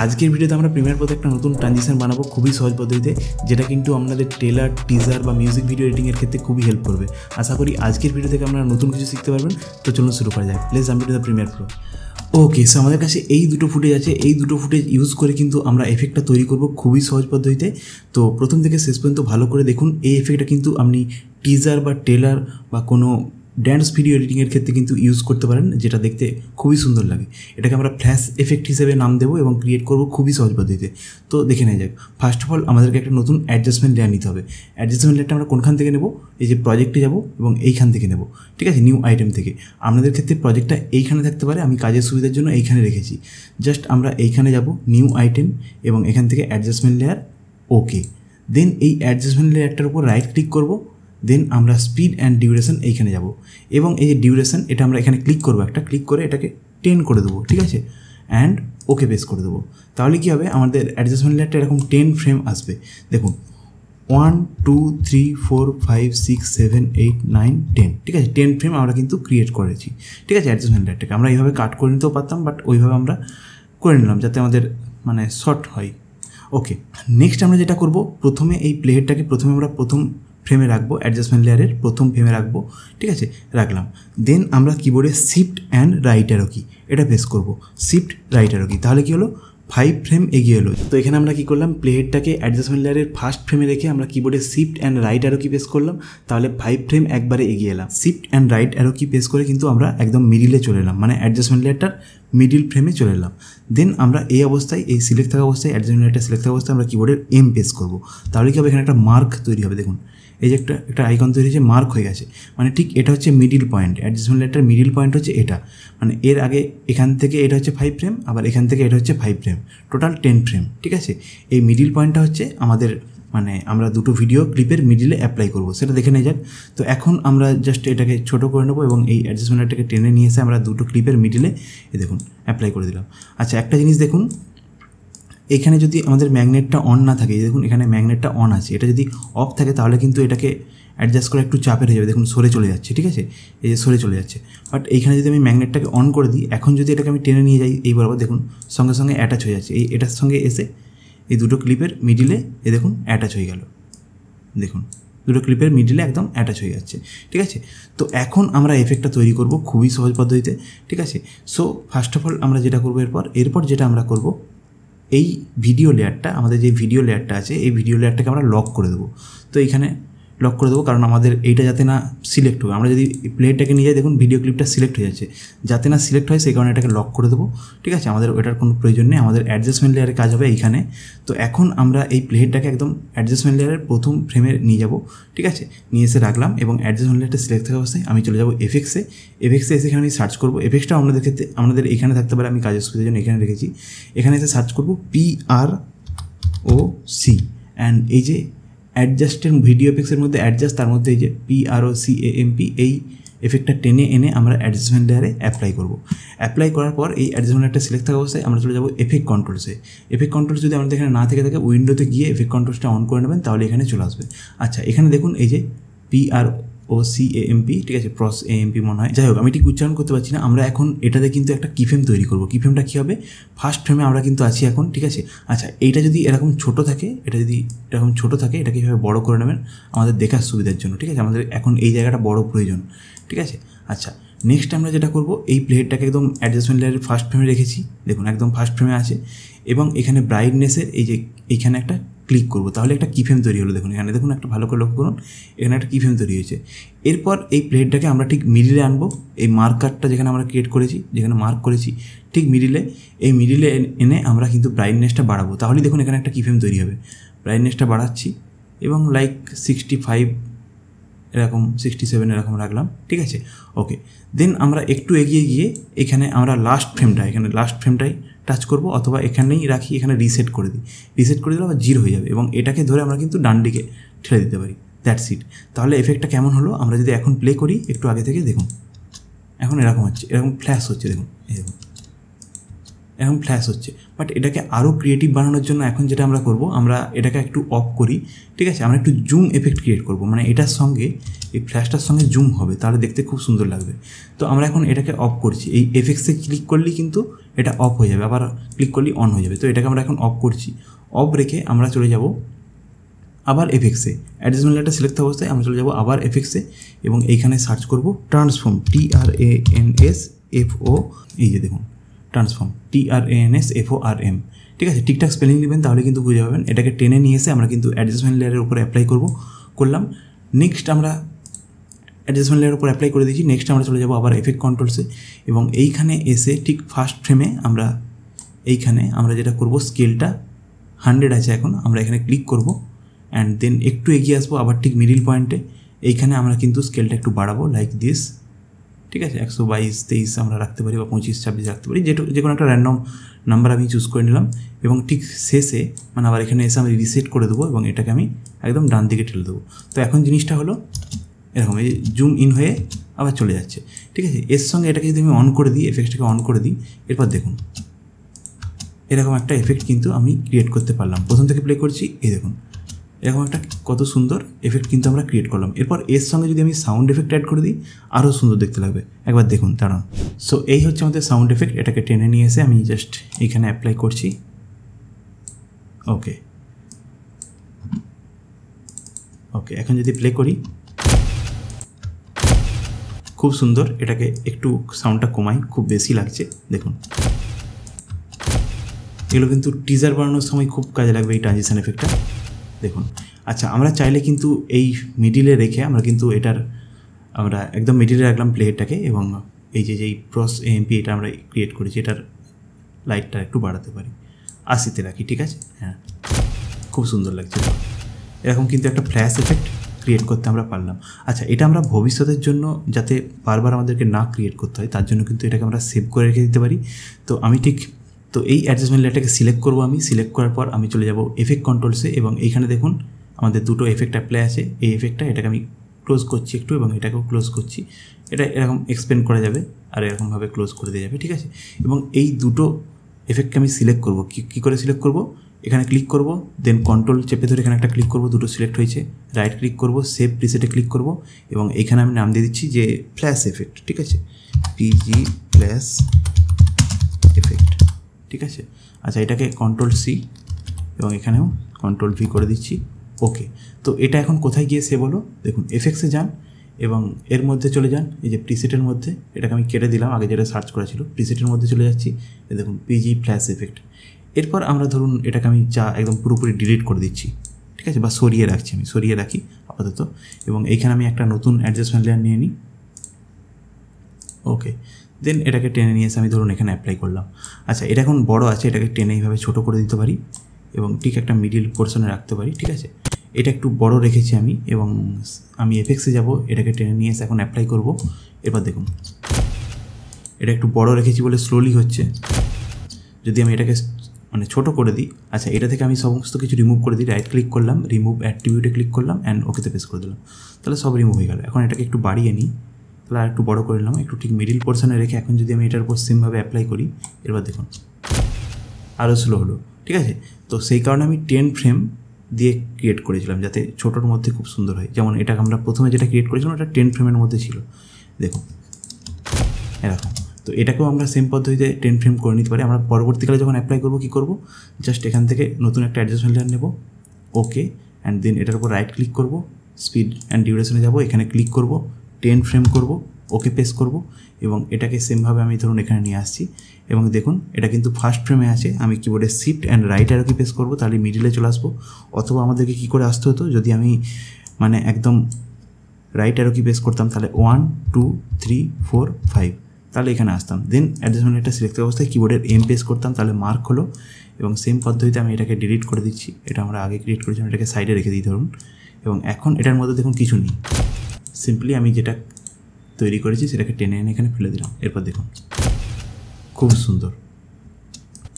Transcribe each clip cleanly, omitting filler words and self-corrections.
আজকের ভিডিওতে আমরা প্রিমিয়ার প্রোতে একটা নতুন ট্রানজিশন বানাবো খুবই সহজ পদ্ধতিতে, যেটা কিন্তু আপনাদের ট্রেলার, টিজার বা মিউজিক ভিডিও এডিটিংয়ের ক্ষেত্রে খুবই হেল্প করবে। আশা করি আজকের ভিডিও থেকে আপনারা নতুন কিছু শিখতে পারবেন। তো চলুন শুরু করা যাক। Let's jump into the Premiere Pro. Okay, so আমাদের কাছে এই দুটো ফুটেজ আছে। এই দুটো ফুটেজ ইউজ করে কিন্তু আমরা এফেক্টটা তৈরি করব খুবই সহজ পদ্ধতিতে। তো প্রথম থেকে শেষ পর্যন্ত ভালো করে দেখুন। এই এফেক্টটা কিন্তু আপনি টিজার বা ট্রেলার বা কোনো ড্যান্স ভিডিও এডিটিংয়ের ক্ষেত্রে কিন্তু ইউজ করতে পারেন, যেটা দেখতে খুবই সুন্দর লাগে। এটাকে আমরা ফ্ল্যাশ এফেক্ট হিসেবে নাম দেবো এবং ক্রিয়েট করবো খুবই সহজ পদ্ধতিতে। তো দেখে নেওয়া যাক। ফার্স্ট অফ অল আমাদেরকে একটা নতুন অ্যাডজাস্টমেন্ট লেয়ার নিতে হবে। অ্যাডজাস্টমেন্ট লেয়ারটা আমরা কোনখান থেকে নেব? এই যে প্রজেক্টে যাব এবং এইখান থেকে নেব, ঠিক আছে, নিউ আইটেম থেকে। আপনাদের ক্ষেত্রে প্রজেক্টটা এইখানে থাকতে পারে, আমি কাজের সুবিধার জন্য এইখানে রেখেছি। জাস্ট আমরা এইখানে যাব, নিউ আইটেম, এবং এখান থেকে অ্যাডজাস্টমেন্ট লেয়ার, ওকে। দেন এই অ্যাডজাস্টমেন্ট লেয়ারটার উপর রাইট ক্লিক করবো। দেন আমরা স্পিড অ্যান্ড ডিউরেশন এইখানে যাব, এবং এই যে ডিউরেশন এটা আমরা এখানে ক্লিক করবো, একটা ক্লিক করে এটাকে 10 করে দেবো, ঠিক আছে, অ্যান্ড ওকে প্রেস করে দেবো। তাহলে কী হবে, আমাদের অ্যাডজাস্টমেন্ট লেয়ারটা এরকম 10 ফ্রেম আসবে। দেখুন 1 2 3 4 5 6 7 8 9 10, ঠিক আছে, 10 ফ্রেম আমরা কিন্তু ক্রিয়েট করেছি, ঠিক আছে। অ্যাডজাস্টমেন্ট লেয়ারটাকে আমরা এইভাবে কাট করে নিতেও পারতাম, বাট ওইভাবে আমরা করে নিলাম যাতে আমাদের শর্ট হয়। ওকে, নেক্সট আমরা যেটা করব, প্রথমে এই প্লেয়ারটাকে আমরা প্রথম ফ্রেমে রাখবো, অ্যাডজাস্টমেন্ট লেয়ারের প্রথম ফ্রেমে রাখবো, ঠিক আছে, রাখলাম। দেন আমরা কিবোর্ডে শিফট অ্যান্ড রাইট অ্যারো কি এটা প্রেস করবো, শিফট রাইট অ্যারো কি। তাহলে কী হলো, 5 ফ্রেম এগিয়ে এলো। তো এখানে আমরা কী করলাম, প্লেয়ারটাকে অ্যাডজাস্টমেন্ট লেয়ারের ফার্স্ট ফ্রেমে রেখে আমরা কিবোর্ডে shift and right arrow key press করলাম, তাহলে 5 ফ্রেম একবারে এগিয়ে এলাম। Shift and right arrow key press করে কিন্তু আমরা একদম মিডিলে চলে এলাম, অ্যাডজাস্টমেন্ট লেয়ারটার মিডিল ফ্রেমে চলে এলাম। দেন আমরা এই অবস্থায়, এই সিলেক্ট থাকা অবস্থায়, অ্যাডজাস্টমেন্ট লেয়ারটা সিলেক্ট থাকা অবস্থায় আমরা কিবোর্ডের এম প্রেস করবো। তাহলে কী হবে, এখানে একটা মার্ক তৈরি হবে। দেখুন এই যে একটা আইকন তৈরি হয়েছে, মার্ক হয়ে গেছে, ঠিক এটা হচ্ছে মিডিল পয়েন্ট। অ্যাডজাস্টমেন্ট লেয়ারটার মিডিল পয়েন্ট হচ্ছে এটা, এর আগে এখান থেকে এটা হচ্ছে 5 ফ্রেম, আবার এখান থেকে এটা হচ্ছে 5 ফ্রেম, টোটাল 10 ফ্রেম, ঠিক আছে। এই মিডিল পয়েন্টটা হচ্ছে আমাদের আমরা দুটো ভিডিও ক্লিপের মিডিলে অ্যাপ্লাই করব, সেটা দেখে নেওয়া যাক। তো এখন আমরা জাস্ট এটাকে ছোটো করে নেবো এবং এই অ্যাডজাস্টমেন্ট লেয়ারটাকে টেনে নিয়ে এসে আমরা দুটো ক্লিপের মিডিলে দেখুন অ্যাপ্লাই করে দিলাম। আচ্ছা, একটা জিনিস দেখুন, এখানে যদি আমাদের ম্যাগনেটটা অন না থাকে, দেখুন এখানে ম্যাগনেটটা অন আছে, এটা যদি অফ থাকে তাহলে কিন্তু এটাকে অ্যাডজাস্ট করে একটু চাপের হয়ে যাবে। দেখুন সরে চলে যাচ্ছে, ঠিক আছে, এই যে সরে চলে যাচ্ছে। বাট এইখানে যদি আমি ম্যাগনেটটাকে অন করে দিই, এখন যদি এটাকে আমি টেনে নিয়ে যাই এই বরাবর, দেখুন সঙ্গে সঙ্গে অ্যাটাচ হয়ে যাচ্ছে। এটার সঙ্গে এসে এই দুটো ক্লিপের মিডিলে দেখুন অ্যাটাচ হয়ে গেল। দেখুন দুটো ক্লিপের মিডিলে একদম অ্যাটাচ হয়ে যাচ্ছে, ঠিক আছে। তো এখন আমরা এফেক্টটা তৈরি করব খুবই সহজ পদ্ধতিতে, ঠিক আছে। সো ফার্স্ট অফ অল আমরা যেটা করবো, এরপর যেটা আমরা করব, এই ভিডিও লেয়ারটা, আমাদের যে ভিডিও লেয়ারটা আছে, এই ভিডিও লেয়ারটাকে আমরা লক করে দেবো। তো এইখানে লক করে দেবো, কারণ আমাদের এইটা যাতে না সিলেক্ট হয়। আমরা যদি প্লেয়ারটাকে নিয়ে যাই, দেখুন ভিডিও ক্লিপটা সিলেক্ট হয়ে যাচ্ছে, যাতে না সিলেক্ট হয় সেই কারণে এটাকে লক করে দেবো, ঠিক আছে। আমাদের ওটার কোনো প্রয়োজন নেই, আমাদের অ্যাডজাস্টমেন্ট লেয়ারের কাজ হবে এইখানে। তো এখন আমরা এই প্লেয়ারটাকে একদম অ্যাডজাস্টমেন্ট লেয়ারের প্রথম ফ্রেমে নিয়ে যাব, ঠিক আছে, নিয়ে এসে রাখলাম, এবং অ্যাডজাস্টমেন্ট লেয়ারটা সিলেক্ট থাকা অবস্থায় আমি চলে যাবো এফেক্টসে এসে এখানে আমি সার্চ করবো। এফেক্টসটা আমাদের ক্ষেত্রে আমাদের এখানে থাকতে পারে, আমি কাজের সুবিধার জন্য এখানে রেখেছি। এখানে এসে সার্চ করবো PROC, অ্যান্ড এই যে অ্যাডজাস্টের ভিডিও এফেক্টসের মধ্যে অ্যাডজাস্ট, তার মধ্যে এই যে PROCAMP, এই এফেক্টটা টেনে এনে আমরা অ্যাডজাস্টমেন্ট লেয়ারে অ্যাপ্লাই করবো। অ্যাপ্লাই করার পর এই অ্যাডজাস্টমেন্ট লেয়ারটা সিলেক্ট থাকা অবস্থায় আমরা চলে যাবো এফেক্ট কন্ট্রোলসে। এফেক্ট কন্ট্রোলস যদি আমাদের এখানে না থেকে থাকে, উইন্ডোতে গিয়ে এফেক্ট কন্ট্রোলসটা অন করে নেবেন, তাহলে এখানে চলে আসবে। আচ্ছা, এখানে দেখুন এই যে PROCAMP, ঠিক আছে, PROCAMP মনে হয়, যাই হোক আমি ঠিক উচ্চারণ করতে পারছি না। আমরা এখন এটাতে কিন্তু একটা কিফ্রেম তৈরি করবো। কিফ্রেমটা কী হবে, ফার্স্ট ফ্রেমে আমরা কিন্তু আছি এখন, ঠিক আছে। আচ্ছা, এইটা যদি এরকম ছোটো থাকে, এটাকে কীভাবে বড়ো করে নেবেন আমাদের দেখার সুবিধার জন্য, ঠিক আছে। আমাদের এখন এই জায়গাটা বড় প্রয়োজন, ঠিক আছে। আচ্ছা, নেক্সট আমরা যেটা করব, এই প্লেটটাকে একদম অ্যাডজাস্টমেন্ট লেয়ারের ফার্স্ট ফ্রেমে রেখেছি, দেখুন একদম ফার্স্ট ফ্রেমে আছে, এবং এখানে ব্রাইটনেসের এই যে এইখানে একটা ক্লিক করবো, তাহলে একটা কিফ্রেম তৈরি হলো। দেখুন এখানে, দেখুন একটা ভালো করে লক্ষ্য করুন, এখানে একটা কিফ্রেম তৈরি হয়েছে। এরপর এই প্লেটটাকে আমরা ঠিক মিডিলে আনবো, এই মার্কারটা যেখানে আমরা ক্রিয়েট করেছি, যেখানে মার্ক করেছি, ঠিক মিডিলে, এই মিডিলে এনে আমরা কিন্তু ব্রাইটনেসটা বাড়াবো। তাহলে দেখুন এখানে একটা কিফ্রেম তৈরি হবে। ব্রাইটনেসটা বাড়াচ্ছি এবং 65 এরকম, 67 এরকম রাখলাম, ঠিক আছে, ওকে। দেন আমরা একটু এগিয়ে গিয়ে এখানে আমরা লাস্ট ফ্রেমটাই টাচ করব, অথবা এখানেই রাখি, এখানে রিসেট করে দিলে আবার 0 হয়ে যাবে, এবং এটাকে ধরে আমরা কিন্তু ডান দিকে ঠেলে দিতে পারি। That's it. তাহলে এফেক্টটা কেমন হলো আমরা যদি এখন প্লে করি, একটু আগে থেকে দেখুন, এখন এরকম হচ্ছে, এরকম ফ্ল্যাশ হচ্ছে, দেখুন এই দেখুন, এখন ফ্ল্যাশ হচ্ছে। বাট এটাকে আরও ক্রিয়েটিভ বানানোর জন্য এখন যেটা আমরা করব, আমরা এটাকে একটু অফ করি, ঠিক আছে। আমরা একটু জুম এফেক্ট ক্রিয়েট করব, মানে এটার সঙ্গে এই ফ্ল্যাশটার সঙ্গে জুম হবে, তাহলে দেখতে খুব সুন্দর লাগবে। তো আমরা এখন এটাকে অফ করছি, এই এফেক্টসে ক্লিক করলেই কিন্তু এটা অফ হয়ে যাবে, আবার ক্লিক করলেই অন হয়ে যাবে। তো এটাকে আমরা এখন অফ করছি। অফ রেখে আমরা চলে যাব আবার এফেক্টসে, অ্যাডজাস্টমেন্ট লেয়ারটা সিলেক্ট অবস্থায় আমরা চলে যাব আবার এফেক্টসে এবং এইখানে সার্চ করব ট্রান্সফর্ম, TRANSFO, এই যে দেখুন ট্রান্সফর্ম, TRANSFORM, ঠিক আছে। ঠিকঠাক স্পেলিং নেবেন, তাহলে কিন্তু বুঝে পাবেন। এটাকে টেনে নিয়ে এসে আমরা কিন্তু অ্যাডজাস্টমেন্ট লেয়ারের উপরে অ্যাপ্লাই করলাম। নেক্সট আমরা অ্যাডজাস্টমেন্ট লেয়ারের উপর অ্যাপ্লাই করে দিয়েছি। নেক্সট আমরা চলে যাব আবার এফেক্ট কন্ট্রোলসে এবং এইখানে এসে ঠিক ফার্স্ট ফ্রেমে এইখানে আমরা যেটা করব, স্কেলটা 100 আছে এখন, আমরা এখানে ক্লিক করব অ্যান্ড দেন একটু এগিয়ে আসবো আবার ঠিক মিডিল পয়েন্টে। এইখানে আমরা কিন্তু স্কেলটা একটু বাড়াবো লাইক দিস, ঠিক আছে। 122, 23 আমরা রাখতে পারি বা 25, 26 রাখতে পারি, যে কোনো একটা র্যান্ডম নাম্বার আমি চুজ করে নিলাম এবং ঠিক শেষে মানে আবার এখানে এসে আমি রিসেট করে দেবো এবং এটাকে আমি একদম ডান দিকে ঠেলে দেবো। তো এখন জিনিসটা হলো এরকম, এই জুম ইন হয়ে আবার চলে যাচ্ছে, ঠিক আছে। এর সঙ্গে এটাকে যদি আমি অন করে দিই, এফেক্টটাকে অন করে দিই, এরপর দেখুন এরকম একটা এফেক্ট কিন্তু আমি ক্রিয়েট করতে পারলাম। প্রথম থেকে প্লে করছি, এই দেখুন এরকম একটা কত সুন্দর এফেক্ট কিন্তু আমরা ক্রিয়েট করলাম। এরপর এর সঙ্গে যদি আমি সাউন্ড এফেক্ট অ্যাড করে দিই, আরও সুন্দর দেখতে লাগবে। একবার দেখুন, দাঁড়ান। সো এই হচ্ছে আমাদের সাউন্ড এফেক্ট। এটাকে টেনে নিয়ে এসে আমি জাস্ট এইখানে অ্যাপ্লাই করছি। ওকে, এখন যদি প্লে করি, খুব সুন্দর। এটাকে একটু সাউন্ডটা কমাই, খুব বেশি লাগছে, দেখুন। এগুলো কিন্তু টিজার বানানোর সময় খুব কাজে লাগবে এই ট্রানজিশন এফেক্টটা, দেখুন। আচ্ছা, আমরা চাইলে কিন্তু এই মিডিলে রেখে আমরা একদম মিডিলে রাখলাম প্লেয়ারটাকে এবং এই যেই প্রস AMP এটা আমরা ক্রিয়েট করেছি, এটার লাইটটা একটু বাড়াতে পারি, 80-তে রাখি, ঠিক আছে। হ্যাঁ, খুব সুন্দর লাগছে। এরকম কিন্তু একটা ফ্ল্যাশ এফেক্ট ক্রিয়েট করতে আমরা পারলাম। আচ্ছা, এটা আমরা ভবিষ্যতের জন্য যাতে বারবার আমাদেরকে না ক্রিয়েট করতে হয়, তার জন্য কিন্তু এটাকে আমরা সেভ করে রেখে দিতে পারি। তো এই অ্যাডজাস্টমেন্ট লেয়ারটাকে সিলেক্ট করবো আমি। সিলেক্ট করার পর আমি চলে যাব এফেক্ট কন্ট্রোলসে এবং এইখানে দেখুন আমাদের দুটো এফেক্ট অ্যাপ্লাই আছে। এই এফেক্টটা, এটাকে আমি ক্লোজ করছি একটু এবং এটাকেও ক্লোজ করছি। এটা এরকম এক্সপেন্ড করা যাবে আর এরকমভাবে ক্লোজ করে দেওয়া যাবে, ঠিক আছে। এবং এই দুটো এফেক্টকে আমি সিলেক্ট করবো। কী করে সিলেক্ট করব? এখানে ক্লিক করব, দেন কন্ট্রোল চেপে ধরে এখানে একটা ক্লিক করব, দুটো সিলেক্ট হয়েছে, রাইট ক্লিক করব, সেভ প্রিসেটে ক্লিক করব এবং এখানে আমি নাম দিয়ে দিচ্ছি যে ফ্ল্যাশ এফেক্ট, ঠিক আছে, PG ফ্ল্যাশ এফেক্ট, ঠিক আছে। আচ্ছা, এটাকে Ctrl+C এবং এখানেও Ctrl+V করে দিচ্ছি। ওকে, তো এটা এখন কোথায় গিয়ে সেভ হলো দেখুন। এফেক্টসে যান এবং এর মধ্যে চলে যান, এই যে প্রিসেটের মধ্যে, এটাকে আমি কেটে দিলাম, আগে যেটা সার্চ করা ছিল। প্রিসেটের মধ্যে চলে যাচ্ছি, দেখুন PG ফ্ল্যাশ এফেক্ট। এরপর আমরা ধরুন এটাকে আমি একদম পুরোপুরি ডিলিট করে দিচ্ছি, ঠিক আছে, বা সরিয়ে রাখছি, আমি সরিয়ে রাখি আপাতত। এবং এইখানে আমি একটা নতুন অ্যাডজাস্টমেন্ট লেয়ার নিয়ে নিই। ওকে, দেন এটাকে টেনে নিয়ে এসে আমি ধরুন এখানে অ্যাপ্লাই করলাম। আচ্ছা, এটা এখন বড় আছে, এটাকে টেনে এইভাবে ছোটো করে দিতে পারি এবং ঠিক একটা মিডিল পোর্শনে রাখতে পারি, ঠিক আছে। এটা একটু বড় রেখেছি আমি এবং আমি এফেক্টসে যাব, এটাকে টেনে নিয়ে এসে এখন অ্যাপ্লাই করব। এবার দেখুন এটা একটু বড় রেখেছি বলে স্লোলি হচ্ছে। যদি আমি এটাকে মানে ছোটো করে দিই, আচ্ছা, এটা থেকে আমি সমস্ত কিছু রিমুভ করে দিই, রাইট ক্লিক করলাম, রিমুভ অ্যাট্রিবিউটে ক্লিক করলাম অ্যান্ড ওকেতে প্রেস করে দিলাম, তাহলে সব রিমুভ হয়ে গেল। এখন এটাকে একটু বাড়িয়ে নিই, তাহলে আর একটু বড়ো করে নিলাম, একটু ঠিক মিডিল পোর্শনে রেখে এখন যদি আমি এটার উপর সেমভাবে অ্যাপ্লাই করি, এবার দেখুন আরও স্লো হলো, ঠিক আছে। তো সেই কারণে আমি 10 ফ্রেম দিয়ে ক্রিয়েট করেছিলাম যাতে ছোটোর মধ্যে খুব সুন্দর হয়। যেমন এটা আমরা প্রথমে যেটা ক্রিয়েট করেছিলাম ওটা 10 ফ্রেমের মধ্যে ছিল, দেখুন এরকম। তো এটাকেও আমরা সেম পদ্ধতিতে 10 ফ্রেম করে নিতে পারি। আমরা পরবর্তীকালে যখন অ্যাপ্লাই করবো কী করবো, জাস্ট এখান থেকে নতুন একটা অ্যাডজাস্টমেন্ট লেয়ার নেব, ওকে, অ্যান্ড দেন এটার উপর রাইট ক্লিক করব, স্পিড অ্যান্ড ডিউরেশনে যাব, এখানে ক্লিক করব, 10 ফ্রেম করব, ওকে প্রেস করব এবং এটাকে সেমভাবে আমি ধরুন এখানে নিয়ে আসছি এবং দেখুন এটা কিন্তু ফার্স্ট ফ্রেমে আছে। আমি কিবোর্ডে shift and right arrow key press করবো, তাহলে মিডিলে চলে আসবো। অথবা আমাদেরকে কী করে আসতে হতো, যদি আমি মানে একদম রাইট অ্যারো কি প্রেস করতাম, তাহলে 1 2 3 4 5, তাহলে এখানে আসতাম। দেন অ্যাডজাস্টমেন্ট এটা সিলেক্ট অবস্থায় কিবোর্ডের M প্রেস করতাম, তাহলে মার্ক হলো। এবং সেম পদ্ধতিতে আমি এটাকে ডিলিট করে দিচ্ছি। এটা আমরা আগে ক্রিয়েট করেছিলাম, এটাকে সাইডে রেখে দিই ধরুন। এবং এখন এটার মধ্যে দেখুন কিছু নেই, সিম্পলি আমি যেটা তৈরি করেছি সেটাকে টেনে এনে এখানে ফেলে দিলাম। এরপর দেখুন খুব সুন্দর।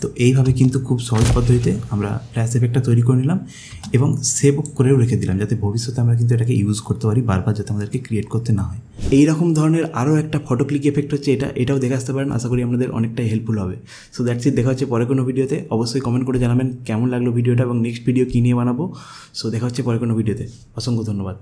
তো তো এইভাবে কিন্তু খুব সহজ পদ্ধতিতে আমরা ফ্ল্যাশ এফেক্টটা তৈরি করে নিলাম এবং সেভ করেও রেখে দিলাম, যাতে ভবিষ্যতে আমরা কিন্তু এটাকে ইউজ করতে পারি বারবার, যাতে আমাদেরকে ক্রিয়েট করতে না হয়। এইরকম ধরনের আরও একটা ফটো ক্লিক এফেক্ট হচ্ছে এটাও দেখে আসতে পারেন, আশা করি আপনাদের অনেকটাই হেল্পফুল হবে। সো দ্যাটস ইট, দেখা হচ্ছে পরে কোনো ভিডিওতে। অবশ্যই কমেন্ট করে জানাবেন কেমন লাগলো ভিডিওটা এবং নেক্সট ভিডিও কী নিয়ে বানাবো। সো দেখা হচ্ছে পরে কোনো ভিডিওতে। অসংখ্য ধন্যবাদ।